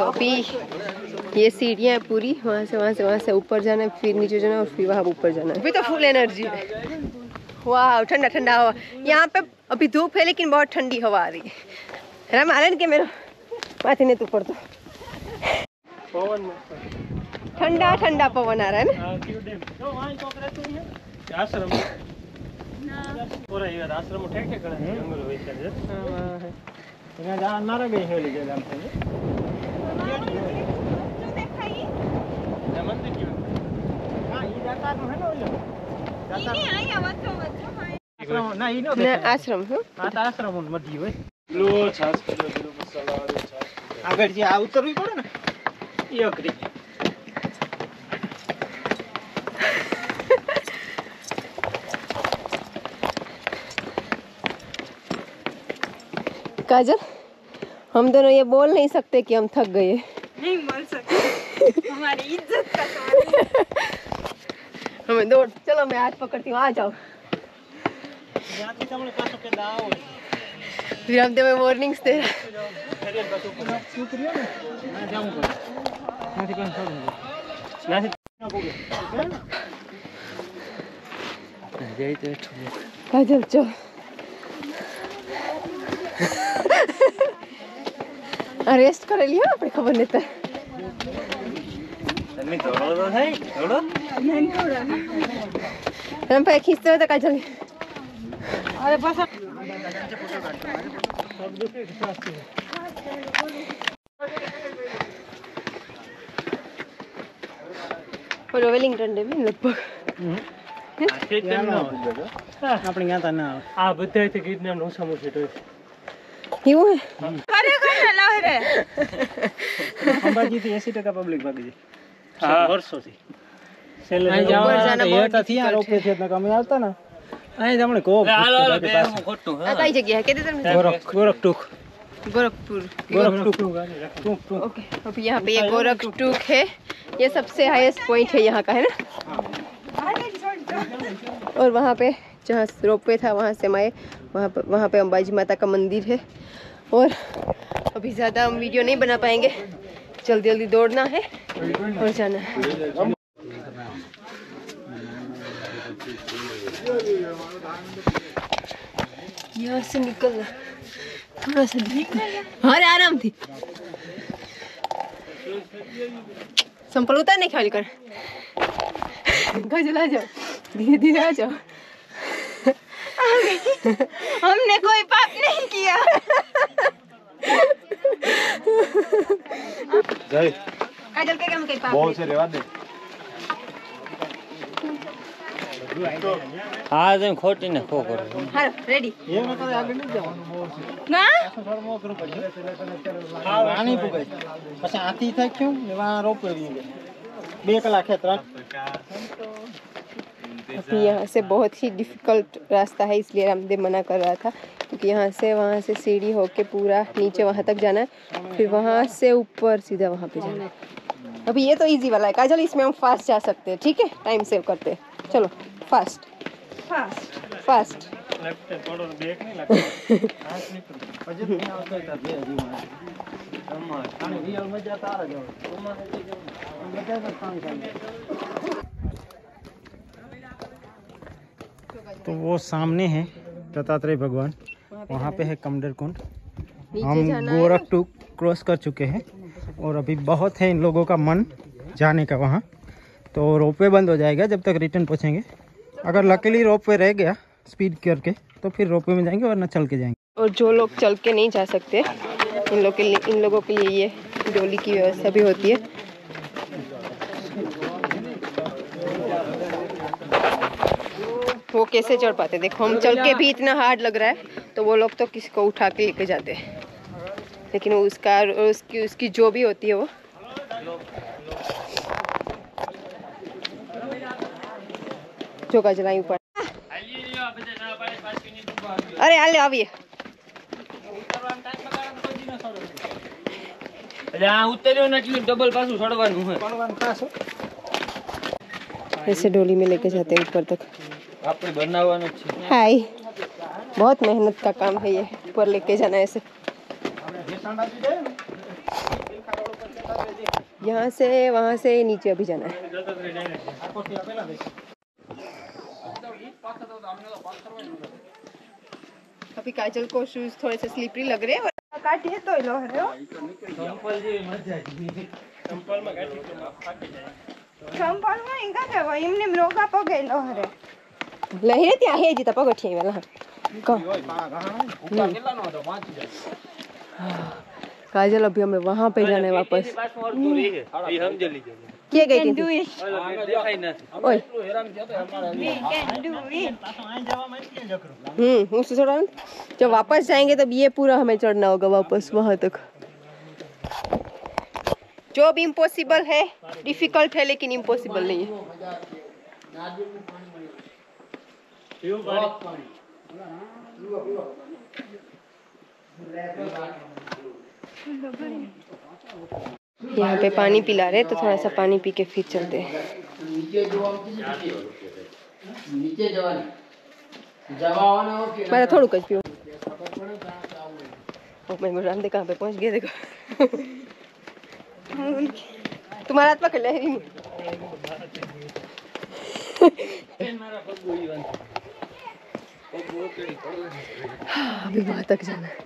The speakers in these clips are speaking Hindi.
तो अभी ये सीढ़ियाँ हैं पूरी, वहाँ से ऊपर जाना है, फिर नीचे जाना है और फिर वहाँ ऊपर जाना है। अभी तो फुल एनर्जी है। वाह ठंडा ठंडा हवा यहाँ पे। अभी धूप है लेकिन बहुत ठंडी हवा आ रही है। रामायण के मेरे माथे ने तू पड़ तो ठंडा ठंडा पवन आ रहा है ना। आश्रम આશ્રમ આગળ જે આ ઉતરવી પડે ને એ અઘરી। काजल, हम दोनों ये बोल नहीं सकते कि हम थक गए। नहीं बोल सकते, हमारी इज्जत का सवाल है। हमें दौड़, चलो मैं हाथ पकड़ती हूँ, आ जाओ। फिर हम तुम्हें वार्निंग्स दे रहे काजल चल। अरेस्ट कर लिया अपने, खबर नहीं था। हम पे खींचते हो तो काजल। अरे बस और वेलिंगटन डे में लगभग આપણે ગયા તા ના આ બધા થી ગીત નામ નો સમૂહ છે એવું હે। अरे कौन लाव रे અંબાજી થી 80% પબ્લિક ભાગી છે। હા વર્ષો થી છેલ્લે ऊपर जाना એ बहुत હતા થી આ રોપે છે એટલે અમે આવતા ને અહીં જ આપણે કોક ખોટું આ કઈ જગ્યા है कहते थे ગોરખટુક गोरखपुर। ओके, अब यहाँ पे ये गोरखटुक है, ये सबसे हाईएस्ट पॉइंट है यहाँ का, है ना। और वहाँ पे जहाँ रोपवे था वहाँ से मैं वहाँ पे अंबाजी माता का मंदिर है। और अभी ज़्यादा हम वीडियो नहीं बना पाएंगे, जल्दी जल्दी दौड़ना है और जाना है। यहाँ से निकलना थोड़ा सा अरे आराम थी। संपल उतार नहीं ख्याल कर। आ जाओ, धीरे धीरे आ जाओ। हमने कोई पाप नहीं किया। काजल के हम कई पाप बहुत से रेवा दे हाँ तो खोटी ने खो करो। हाँ रेडी। ये मैं तो आगे नहीं जाऊँ बहुत ना थोड़ा मोह करो पड़ी हाँ नहीं पुगे बस आती था क्यों वहाँ रोप रही है 2 कलाक है तरह। अभी यहाँ से बहुत ही डिफ़िकल्ट रास्ता है, इसलिए रामदेव मना कर रहा था, क्योंकि यहाँ से वहाँ से सीढ़ी होके पूरा नीचे वहाँ तक जाना है, फिर वहाँ से ऊपर सीधा वहाँ पे जाना है। अभी ये तो इजी वाला है काजल, इसमें हम फास्ट जा सकते हैं, ठीक है, टाइम सेव करते हैं। चलो फास्ट फास्ट फास्ट। थोड़ा ब्रेक नहीं लगता बजट नहीं आता है तब ये हमारे खाने रियल में जाता आ रहा तो वो सामने है दत्तात्रेय भगवान, वहाँ पे है कमडर कुंड। हम गोरखटुक क्रॉस कर चुके हैं और अभी बहुत है इन लोगों का मन जाने का वहाँ, तो रोपवे बंद हो जाएगा जब तक रिटर्न पहुँचेंगे। अगर लकीली रोपवे रह गया स्पीड करके तो फिर रोपवे में जाएंगे वरना चल के जाएंगे। और जो लोग चल के नहीं जा सकते इन लोगों के लिए ये डोली की व्यवस्था भी होती है। वो कैसे चढ़ पाते, देखो हम चल के भी इतना हार्ड लग रहा है, तो वो लोग तो किसी को उठा के लेके जाते हैं, लेकिन उसका उसकी जो भी होती है वो चौका जलाई ऊपर। अरे हाल आविए ऐसे डोली में लेके जाते हैं ऊपर तक। हाय, बहुत मेहनत का काम है ये, ऊपर लेके जाना ऐसे। यहाँ से वहाँ से नीचे अभी जाना है। अभी काजल को शूज थोड़े से स्लिपरी लग रहे हैं और काटिए तो लो रहे हो चंपल में इंगा के वो इमने रोगा पगे लो रे लही रे त्या हे जीता पगठी वाला काजल अभी हमें वहाँ पे जाना है वापस क्या गई थी ओए उससे थोड़ा जब वापस जाएंगे तब ये पूरा हमें चढ़ना होगा वापस वहाँ तक। जॉब इम्पॉसिबल है, डिफिकल्ट है, लेकिन इम्पॉसिबल नहीं है। यहाँ पे पानी पिला रहे तो थोड़ा सा पानी पी के फिर चलते हैं। मैं थोड़ा कुछ पीऊँ। मैं रामदेव कहाँ पे पहुँच गए देखो। तुम्हारा हाथ पकड़ ले रही अभी वहाँ तक जाना है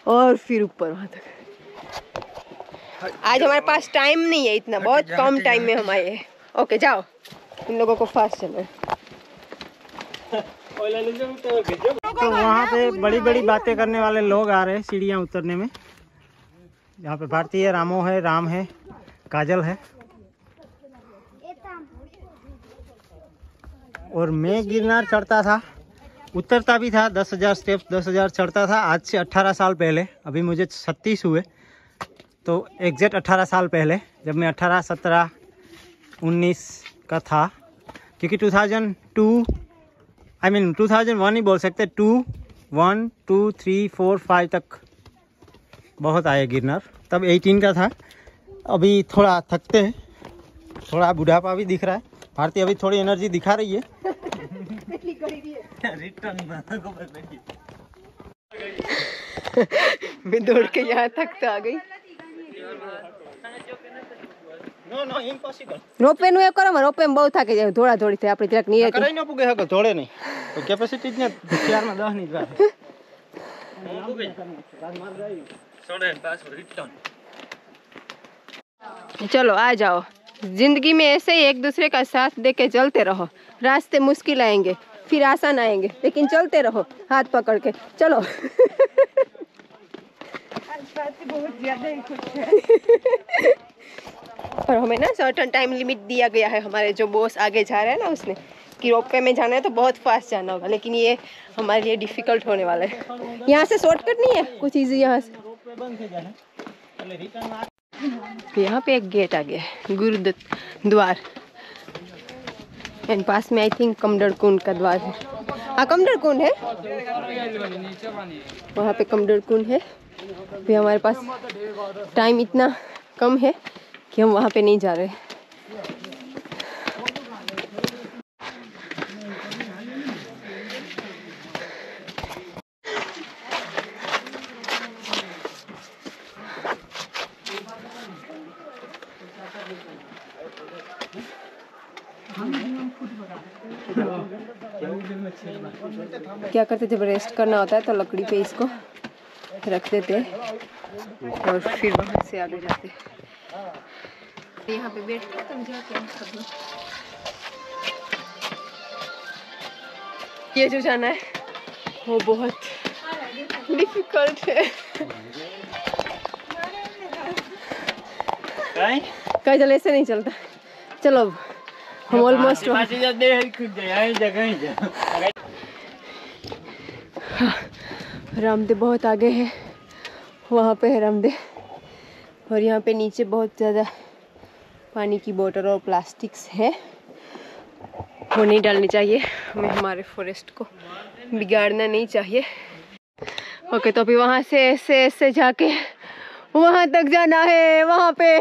और फिर ऊपर वहाँ तक। आज हमारे पास टाइम नहीं है इतना, बहुत कम टाइम में हम आए हैं। ओके जाओ, इन लोगों को फास्ट चलना है। तो वहाँ पे बड़ी बड़ी बातें करने वाले लोग आ रहे हैं सीढ़ियाँ उतरने में। यहाँ पे भारती है, रामो है, राम है, काजल है और मैं गिरनार चढ़ता था, उतरता भी था। 10,000 स्टेप 10,000 चढ़ता था आज से 18 साल पहले। अभी मुझे 36 हुए, तो एग्जैक्ट 18 साल पहले, जब मैं 18, 17, 19 का था। क्योंकि 2001 ही बोल सकते, 2, 1, 2, 3, 4, 5 तक बहुत आए गिरनार। तब 18 का था। अभी थोड़ा थकते हैं, थोड़ा बुढ़ापा भी दिख रहा है। भारती अभी थोड़ी एनर्जी दिखा रही है। मैं दौड़ के यहाँ तक तो आ गई। No impossible. रोपवे નું એ કરો માં રોપવે માં બહુ થાકી જાય થોડા થોડી થાય આપણે જરાક નહીં કરાઈ ન પૂગે હકો થોડે નહીં તો કેપેસિટી જ ને 4 માં 10 ની જ વાત चलो आ जाओ। जिंदगी में ऐसे ही एक दूसरे का साथ दे के चलते रहो। रास्ते मुश्किल आएंगे फिर आसान आएंगे, लेकिन चलते रहो हाथ पकड़ के। चलो पर हमें ना सर्टेन टाइम लिमिट दिया गया है, हमारे जो बॉस आगे जा रहे हैं ना उसने, कि रोपवे में जाना है तो बहुत फास्ट जाना होगा, लेकिन ये हमारे लिए डिफिकल्ट होने वाला है। यहाँ से शॉर्टकट नहीं है कुछ इजी यहाँ से। यहाँ पे एक गेट आ गया है, गुरुद्वार, एंड पास में आई थिंक कमडर कुंड का द्वार है। हाँ कमडर कुंड है, वहाँ पे कमडर कुंड है। भी हमारे पास टाइम इतना कम है कि हम वहाँ पे नहीं जा रहे। क्या करते जब रेस्ट करना होता है तो लकड़ी पे इसको रख देते हैं और फिर वहाँ से आगे जाते हैं। यहाँ पे बैठ के तुम जाते हैं। ये जो जाना है वो बहुत डिफिकल्ट है। काजल ऐसे नहीं चलता। चलो हम ऑलमोस्ट रामदेव बहुत आगे है, वहाँ पे है रामदेव। और यहाँ पे नीचे बहुत ज़्यादा पानी की बोतल और प्लास्टिक्स है, वो नहीं डालनी चाहिए, हमें हमारे फॉरेस्ट को बिगाड़ना नहीं चाहिए। ओके तो अभी वहाँ से ऐसे ऐसे जाके वहाँ तक जाना है। वहाँ पे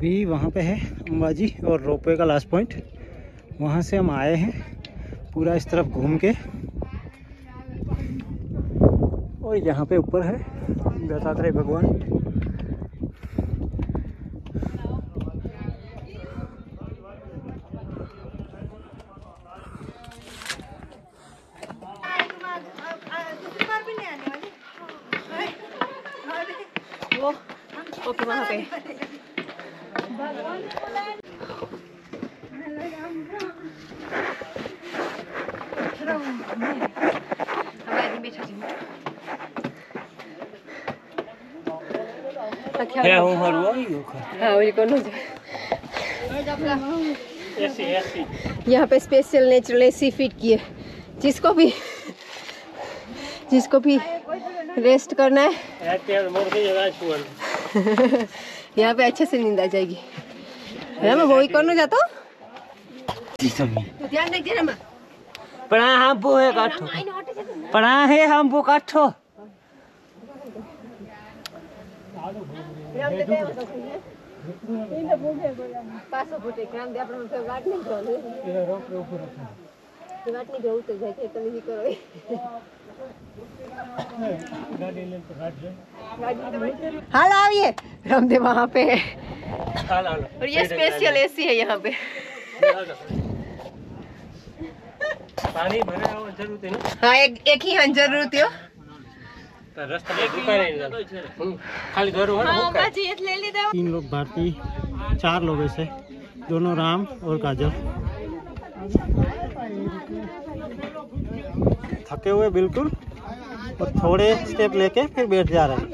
अभी वहाँ पे है अंबाजी और रोपवे का लास्ट पॉइंट, वहाँ से हम आए हैं पूरा इस तरफ घूम के। और यहाँ पे ऊपर है दत्तात्रेय भगवान। ओके वहाँ पे यहाँ पे स्पेशल नेचुरल एसी फिट किए, जिसको भी रेस्ट करना है यहाँ पे अच्छे से नींद आ जाएगी। है मैं वही करना चाहता हूँ। ध्यान रखिए ना। पढ़ा हम वो है काठो, पढ़ा है हम वो काठो। हाल आइए रामदेव वहाँ पे है और ये स्पेशल एसी है यहाँ पे। पानी भरे जरूरत है ना। हाँ एक ही हन जरूरत है। रास्ता में दुकान है खाली घर हो ना। 3 लोग भारतीय, 4 लोग ऐसे, दोनों राम और काजल। थके हुए बिल्कुल, और थोड़े स्टेप लेके फिर बैठ जा रहे हैं।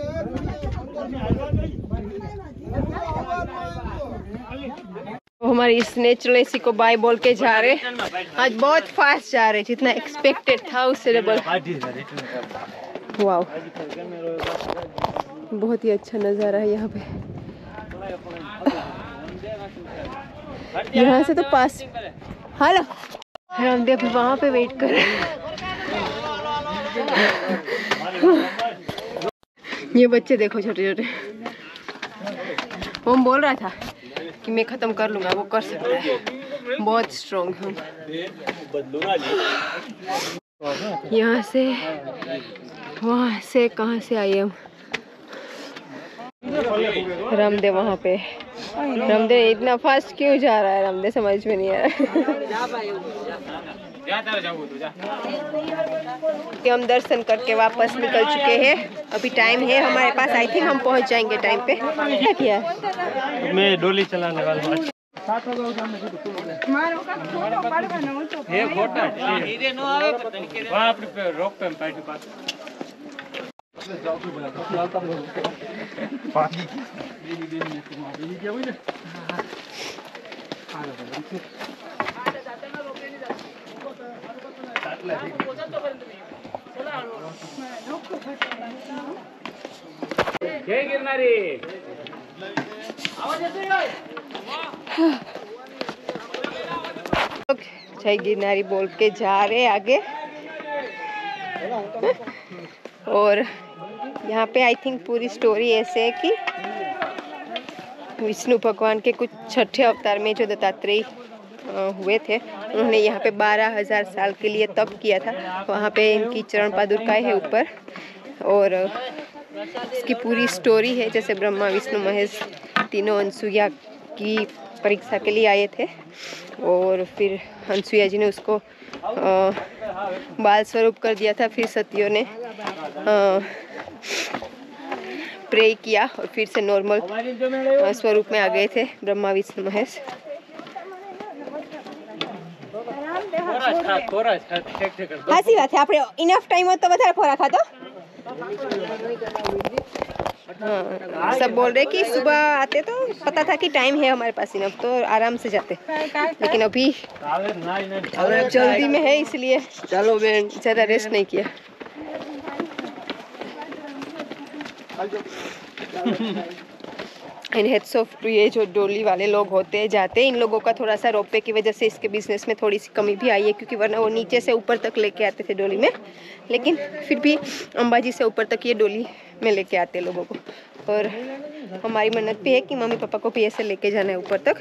हमारी इस नेचुरल एसी को बाय बोल के जा रहे। आज बहुत फास्ट जा रहे, जितना एक्सपेक्टेड था उससे डबल। वाव, बहुत ही अच्छा नज़ारा है यहाँ पे। यहाँ से तो पास। हेलो रामदेव भी वहाँ पे वेट कर रहे हैं। ये बच्चे देखो छोटे छोटे। वो बोल रहा था कि मैं खत्म कर लूंगा, वो कर सकता है, बहुत स्ट्रॉन्ग है। यहाँ से वहाँ से कहाँ से आए हम? रामदेव वहाँ पे। रामदेव इतना फास्ट क्यों जा रहा है? रामदेव समझ में नहीं आ रहा। हम दर्शन करके वापस निकल चुके हैं। अभी टाइम है हमारे पास, आई थिंक हम पहुँच जाएंगे टाइम पे। क्या किया है? मैं डोली चलाने वाला हूँ। ये फोटो वहाँ पे रोक पे पास गिरनारी जय गिरनारी बोल के जा रहे आगे। और यहाँ पे आई थिंक पूरी स्टोरी ऐसे है कि विष्णु भगवान के कुछ छठे अवतार में जो दत्तात्रेय हुए थे, उन्होंने यहाँ पे 12,000 साल के लिए तप किया था। वहाँ पे इनकी चरण पादुकाएं है ऊपर। और इसकी पूरी स्टोरी है, जैसे ब्रह्मा विष्णु महेश तीनों अनसुईया की परीक्षा के लिए आए थे, और फिर अनसुईया जी ने उसको बाल स्वरूप कर दिया था। फिर सतियों ने प्रे किया और फिर से नॉर्मल स्वरूप में आ गए थे ब्रह्मा विष्णु महेश। हासी बात है, आपने इनफ टाइम हो तो बता खोरा खा तो। हाँ, सब बोल रहे कि सुबह आते तो पता था कि टाइम है हमारे पास इनफ, तो आराम से जाते, लेकिन अभी जल्दी में है इसलिए चलो ज़्यादा रेस्ट नहीं किया। इन हेड्स ऑफ टू ये जो डोली वाले लोग होते जाते, इन लोगों का थोड़ा सा रोपवे की वजह से इसके बिजनेस में थोड़ी सी कमी भी आई है, क्योंकि वरना वो नीचे से ऊपर तक लेके आते थे डोली में, लेकिन फिर भी अंबाजी से ऊपर तक ये डोली में लेके आते लोगों को। और हमारी मन्नत भी है कि मम्मी पापा को भी ऐसे लेके जाना है ऊपर तक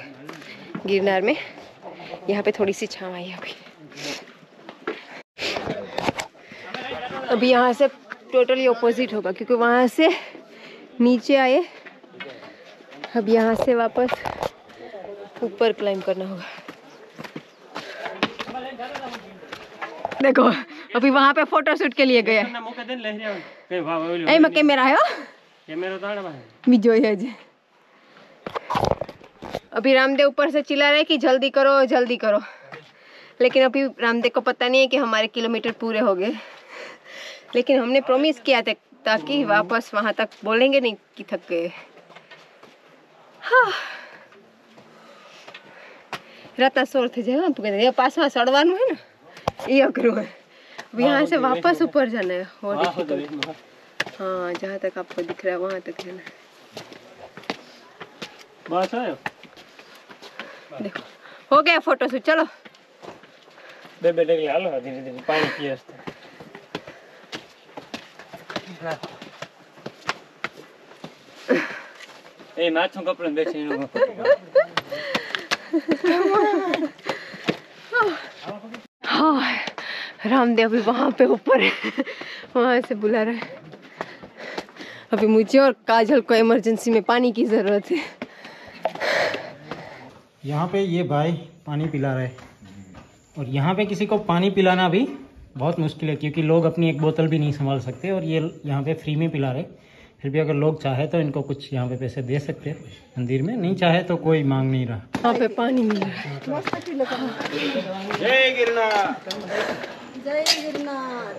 गिरनार में। यहाँ पे थोड़ी सी छाँव आई है अभी यहाँ से टोटली ऑपोजिट होगा क्योंकि वहाँ से नीचे आए, अब यहाँ से वापस ऊपर क्लाइंब करना होगा। देखो अभी वहाँ पे फोटो शूट के लिए गया है मक्के मेरा है बिजो है जी। अभी रामदेव ऊपर से चिल्ला रहे कि जल्दी करो जल्दी करो, लेकिन अभी रामदेव को पता नहीं है कि हमारे किलोमीटर पूरे हो गए, लेकिन हमने प्रॉमिस किया था ताकि वापस वहाँ तक बोलेंगे नहीं कि थक गए। हाँ रात सोर थे जाए तो कहते पास में सड़वान है ना ये अघरू है। अब यहाँ से वापस ऊपर जाना है और हाँ जहाँ तक आपको दिख रहा है वहाँ तक जाना है। देखो हो गया फोटो शूट, चलो धीरे धीरे पानी पिए ए नाचो कपड़े देख हाँ रामदेव अभी वहाँ पे ऊपर है, वहाँ से बुला रहा है। अभी मुझे और काजल को इमरजेंसी में पानी की जरूरत है। यहाँ पे ये भाई पानी पिला रहे और यहाँ पे किसी को पानी पिलाना भी बहुत मुश्किल है क्योंकि लोग अपनी एक बोतल भी नहीं संभाल सकते और ये यहाँ पे फ्री में पिला रहे। फिर भी अगर लोग चाहे तो इनको कुछ यहाँ पे पैसे दे सकते हैं मंदिर में, नहीं चाहे तो कोई मांग नहीं रहा। यहाँ पे पानी मिल रहा है। जय गिरनार जय गिरनार।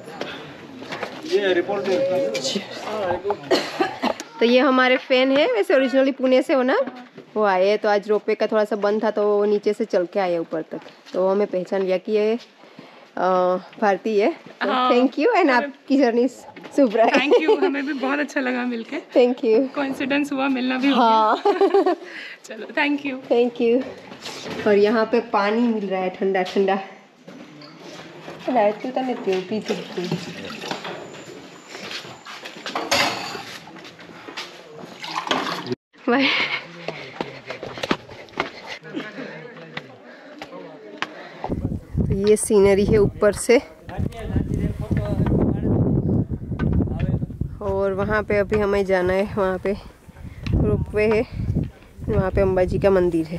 ये रिपोर्ट तो ये हमारे फैन है, वैसे ओरिजिनली पुणे से हो ना, वो आए तो आज रोपवे का थोड़ा सा बंद था तो वो नीचे से चल के आए ऊपर तक, तो हमें पहचान लिया कि ये भारतीय है। थैंक यू एंड आपकी जर्नी शुभ रहे। थैंक यू, हमें भी बहुत अच्छा लगा मिलके। थैंक यू, कोइंसिडेंस हुआ, मिलना भी हाँ चलो थैंक यू। Thank you. और यहाँ पे पानी मिल रहा है ठंडा ठंडा। तू तो नहीं पीछे बाय। ये सीनरी है ऊपर से और वहाँ पे अभी हमें जाना है, वहाँ पे रोपवे है, वहाँ पे अम्बा जी का मंदिर है।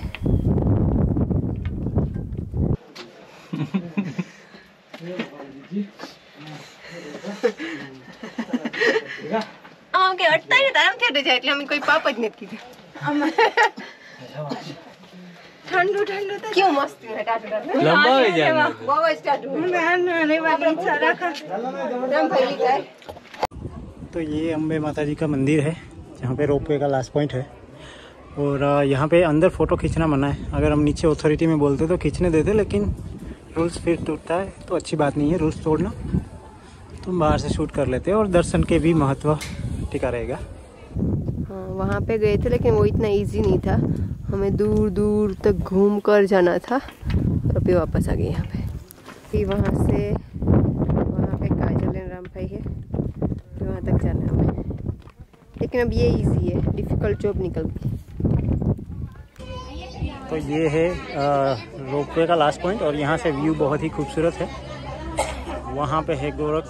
ओके अटता ही था, हम थे जाए એટલે અમે કોઈ પાપ જ નથી કીધું। ठंडू ठंडू तो क्यों मस्त है टाटू टाटू लंबा हो जाएगा बहुत टाटू मैं वाली सारा का राम भाई का है। तो ये अम्बे माता जी का मंदिर है जहाँ पे रोपवे का लास्ट पॉइंट है और यहाँ पे अंदर फ़ोटो खींचना मना है। अगर हम नीचे अथॉरिटी में बोलते तो खींचने देते, लेकिन रूल्स फिर टूटता है तो अच्छी बात नहीं है रूल्स तोड़ना, तो बाहर से शूट कर लेते हैं और दर्शन के भी महत्व टिका रहेगा। हाँ वहाँ पे गए थे लेकिन वो इतना इजी नहीं था, हमें दूर दूर तक घूम कर जाना था और अभी वापस आ गए यहाँ पे। फिर वहाँ से वहाँ पे काजल एंड राम भाई है, फिर वहाँ तक जाना है हमें, लेकिन अब ये इजी है, डिफ़िकल्ट जॉब निकल गई। तो ये है रोपवे का लास्ट पॉइंट और यहाँ से व्यू बहुत ही खूबसूरत है। वहाँ पे है गोरख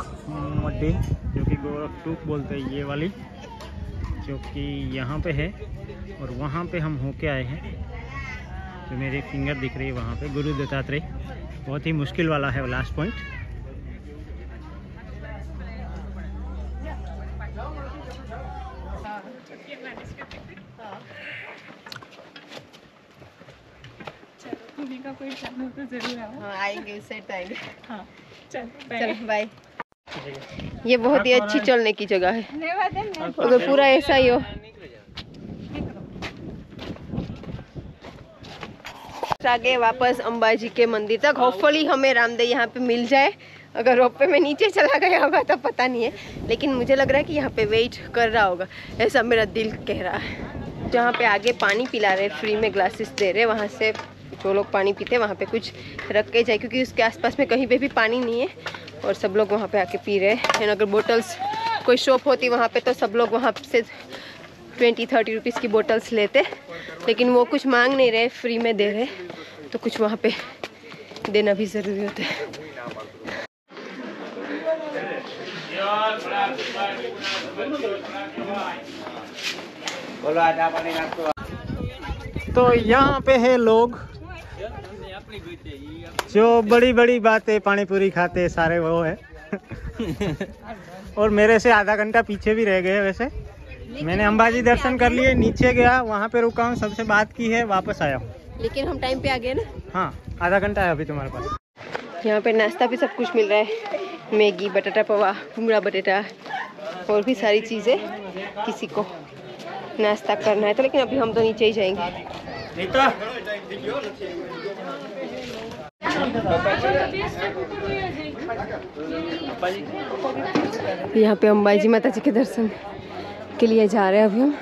मड्डी जो कि गोरख टूक बोलते हैं, ये वाली जो कि यहाँ पे है, और वहाँ पे हम होके आए हैं जो मेरे फिंगर दिख रही है वहाँ पे गुरु दत्तात्रेय। बहुत ही मुश्किल वाला है वो लास्ट पॉइंट। का कोई प्लान हो तो जरूर आओ। हाँ आएंगे, उस साइड आएंगे। हाँ चल चल बाय। ये बहुत ही अच्छी चलने की जगह है, अगर पूरा ऐसा ही हो। आगे वापस अंबाजी के मंदिर तक, होपफुली हमें रामदेव यहाँ पे मिल जाए। अगर रोपवे में नीचे चला गया होगा तो पता नहीं है, लेकिन मुझे लग रहा है कि यहाँ पे वेट कर रहा होगा, ऐसा मेरा दिल कह रहा है। जहाँ पे आगे पानी पिला रहे, फ्री में ग्लासेस दे रहे, वहाँ से जो लोग पानी पीते हैं वहाँ पे कुछ रख के जाए, क्योंकि उसके आसपास में कहीं पे भी पानी नहीं है और सब लोग वहाँ पे आके पी रहे हैं। अगर बोटल्स कोई शॉप होती वहाँ पे तो सब लोग वहाँ से 20-30 रुपीज़ की बोतल्स लेते, लेकिन वो कुछ मांग नहीं रहे, फ्री में दे रहे, तो कुछ वहाँ पे देना भी ज़रूरी होता है। तो यहाँ पे है लोग जो बड़ी बड़ी बातें पानी पूरी खाते सारे वो है और मेरे से आधा घंटा पीछे भी रह गए। वैसे मैंने अंबाजी दर्शन कर लिए, नीचे गया, वहाँ पे रुका हूँ, सबसे बात की है, वापस आया हूँ। लेकिन हम टाइम पे आ गए ना। हाँ, आधा घंटा है अभी तुम्हारे पास। यहाँ पे नाश्ता भी सब कुछ मिल रहा है, मैगी, बटाटा पवा, भुंगड़ा बटेटा और भी सारी चीज़ें। किसी को नाश्ता करना है तो, लेकिन अभी हम तो नीचे ही जाएंगे। यहाँ पे अंबाजी माता जी के दर्शन के लिए जा रहे हैं अभी हम।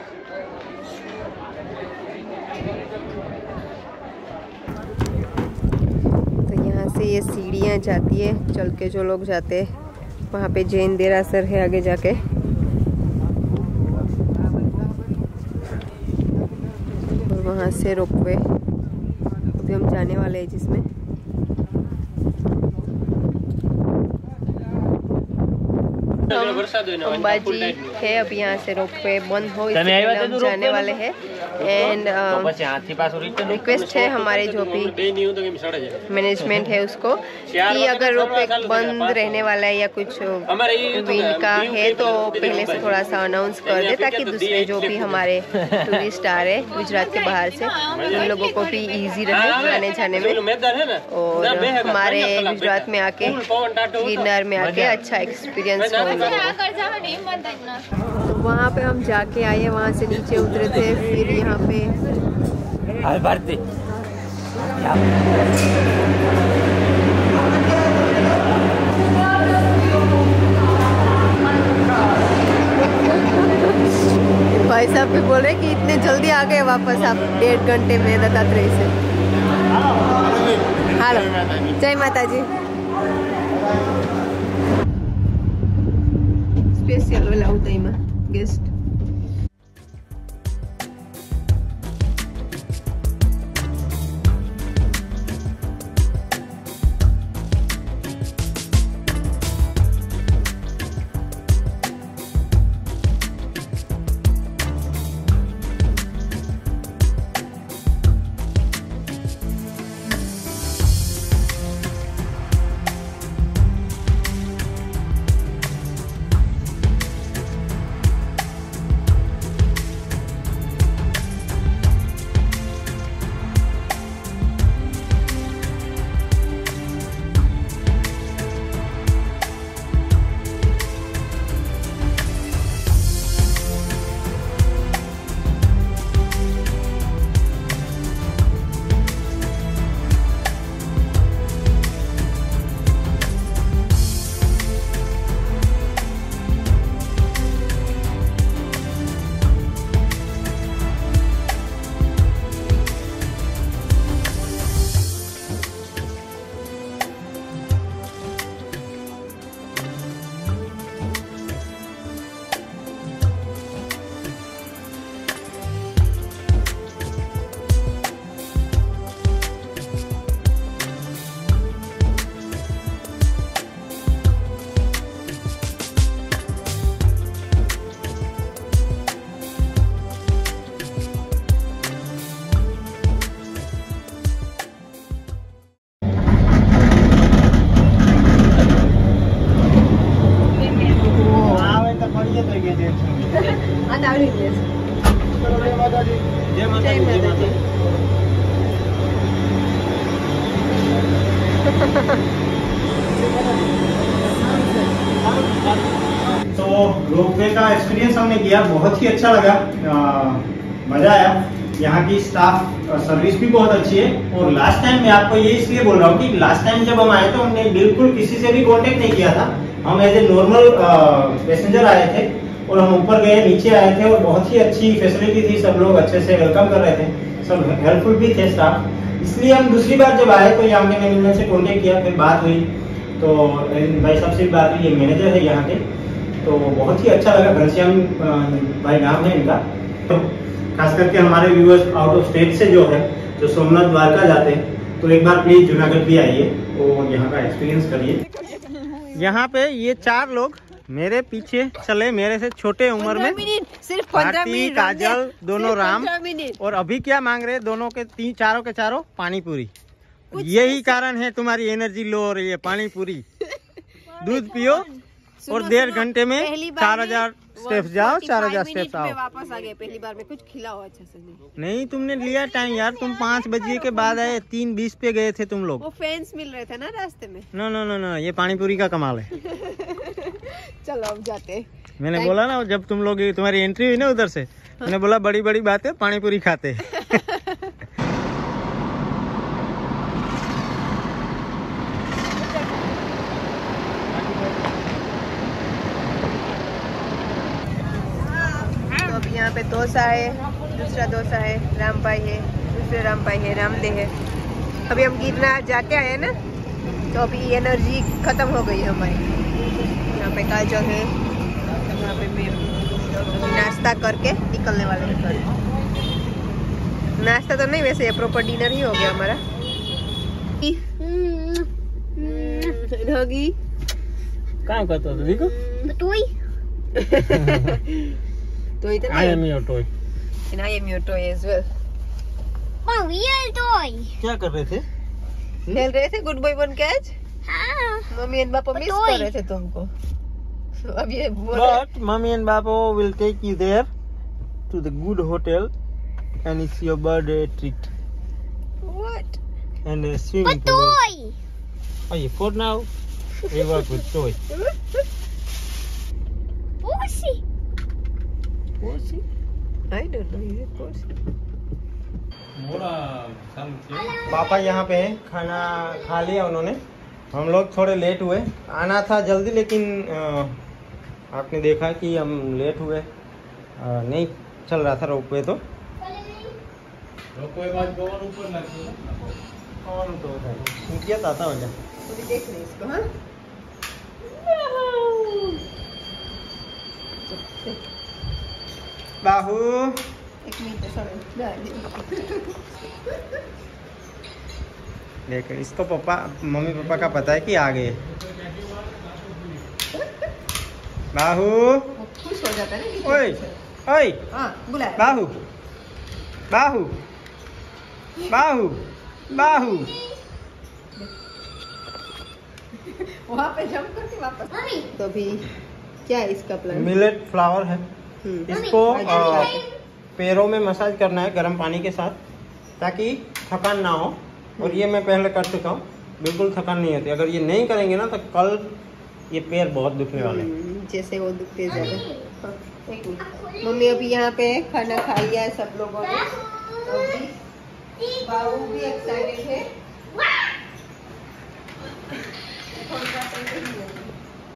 तो यहाँ से ये सीढ़ियाँ जाती है, चल के जो लोग जाते हैं वहाँ पे जैन देरासर है आगे जाके। और वहाँ से रोपवे अभी हम जाने वाले हैं जिसमें अंबाजी है। अभी यहाँ से रोपवे बंद हो, इसलिए हम जाने वाले हैं। एंड रिक्वेस्ट है हमारे जो भी मैनेजमेंट है उसको कि अगर रोपवे बंद रहने वाला है या कुछ विंड का है तो पहले से थोड़ा सा अनाउंस कर दे, ताकि दूसरे जो भी हमारे टूरिस्ट आ रहे हैं गुजरात के बाहर से, उन लोगों को भी इजी रहे आने जाने में, और हमारे गुजरात में आके, गिरनार में आके अच्छा एक्सपीरियंस हो उन लोगों को। वहाँ पे हम जाके आए, वहाँ से नीचे उतरे थे, फिर यहाँ पे भाई साहब भी बोल रहे कि इतने जल्दी आ गए वापस आप 1.5 घंटे में दत्तात्रेय से। हेलो, जय माता जी। स्पेशल वाला होता है गेस्ट। तो रोपवे का एक्सपीरियंस हमने किया, बहुत ही अच्छा लगा, मज़ा आया। यहाँ की स्टाफ सर्विस भी बहुत अच्छी है। और लास्ट टाइम मैं आपको ये इसलिए बोल रहा हूँ कि लास्ट टाइम जब हम आए तो हमने बिल्कुल किसी से भी कांटेक्ट नहीं किया था। हम एज ए नॉर्मल पैसेंजर आए थे और हम ऊपर गए, नीचे आए थे और बहुत ही अच्छी फैसिलिटी थी, सब लोग अच्छे से वेलकम कर रहे थे, सब हेल्पफुल भी थे स्टाफ। इसलिए हम दूसरी बार जब आए तो यहाँ के मैनेजमेंट से कांटेक्ट किया, फिर बात हुई तो भाई साहब से बात हुई, ये मैनेजर है यहाँ के, तो बहुत ही अच्छा लगा। घनश्याम भाई नाम है इनका, खास करके हमारे व्यूअर्स आउट ऑफ स्टेट से जो है, जो सोमनाथ द्वारका जाते हैं, तो एक बार प्लीज जूनागढ़ भी आइए और यहाँ का एक्सपीरियंस करिए। यहाँ पे ये 4 लोग मेरे पीछे चले, मेरे से छोटे उम्र में, सिर्फ 15 भारती, मिनट, काजल, दोनों राम, 15 मिनट। और अभी क्या मांग रहे दोनों के चारों के चारों पानी पूरी। यही कारण है तुम्हारी एनर्जी लो हो रही है, पानी पूरी। दूध पियो और 1.5 घंटे में 4000 स्टेप्स जाओ, 4000 स्टेप्स आओ। वापस आ गए, पहली बार में कुछ खिलाओ अच्छा से। नहीं तुमने लिया टाइम यार, तुम 5 बजे के बाद आए, 3:20 पे गए थे तुम लोग। वो फैंस मिल रहे थे ना रास्ते में। नो नो नो नो, ये पानी पूरी का कमाल है। चलो अब जाते हैं। मैंने बोला ना जब तुम लोग तुम्हारी एंट्री हुई ना उधर से, मैंने बोला बड़ी बड़ी बात है, पानी पूरी खाते। तो अब यहाँ पे डोसा है, दूसरा डोसा है, रामपाई है, दूसरे रामपाई है, रामदे है। अभी हम गिरनार जाके आए ना, तो अभी एनर्जी खत्म हो गई है हमारी। यहाँ पे काजल है, यहाँ पे मैं अभी नाश्ता करके निकलने वाले हैं घर। नाश्ता तो नहीं, वैसे ये प्रॉपर डिनर ही हो गया हमारा। होगी काम करता था देखो। तो इतना I am your toy। and I am your toy as well। क्या कर रहे थे? खेल रहे थे गुड बॉय बन के आज। मम्मी एंड पापा मिस कर रहे थे तुमको। अब ये बोल रहे But mommy and papa will take you there to the good hotel and it's your birthday treat what? and a swimming pool. Oh, yeah, for now we work with toy. I don't know ये course। पापा यहाँ पे हैं, खाना खा लिया उन्होंने। हम लोग थोड़े लेट हुए, आना था जल्दी लेकिन आपने देखा कि हम लेट हुए, नहीं चल रहा था रोपवे। तो रोपवे बाद कौन ऊपर लगे, कौन तो किया था वजह। अभी देख रहे इसको। हाँ बाहू 1 मिनट सॉरी। देख इसको पापा मम्मी पापा का पता है कि आ गए। बाहू खुश हो जाता है ना। ओए ओए हाँ बुलाया। बाहू बाहू बाहू बाहू। वहाँ पे जंप करके वापस। तो अभी क्या है इसका प्लान? मिलेट फ्लावर है, इसको पैरों में मसाज करना है गर्म पानी के साथ ताकि थकान ना हो। और ये मैं पहले कर चुका हूँ, बिल्कुल थकान नहीं होती। अगर ये नहीं करेंगे ना तो कल ये पैर बहुत दुखने वाले हैं। जैसे वो दुखते ज़्यादा। मम्मी अभी यहाँ पे खाना खा लिया है सब लोगों ने। बाबू भी एक्साइटेड है।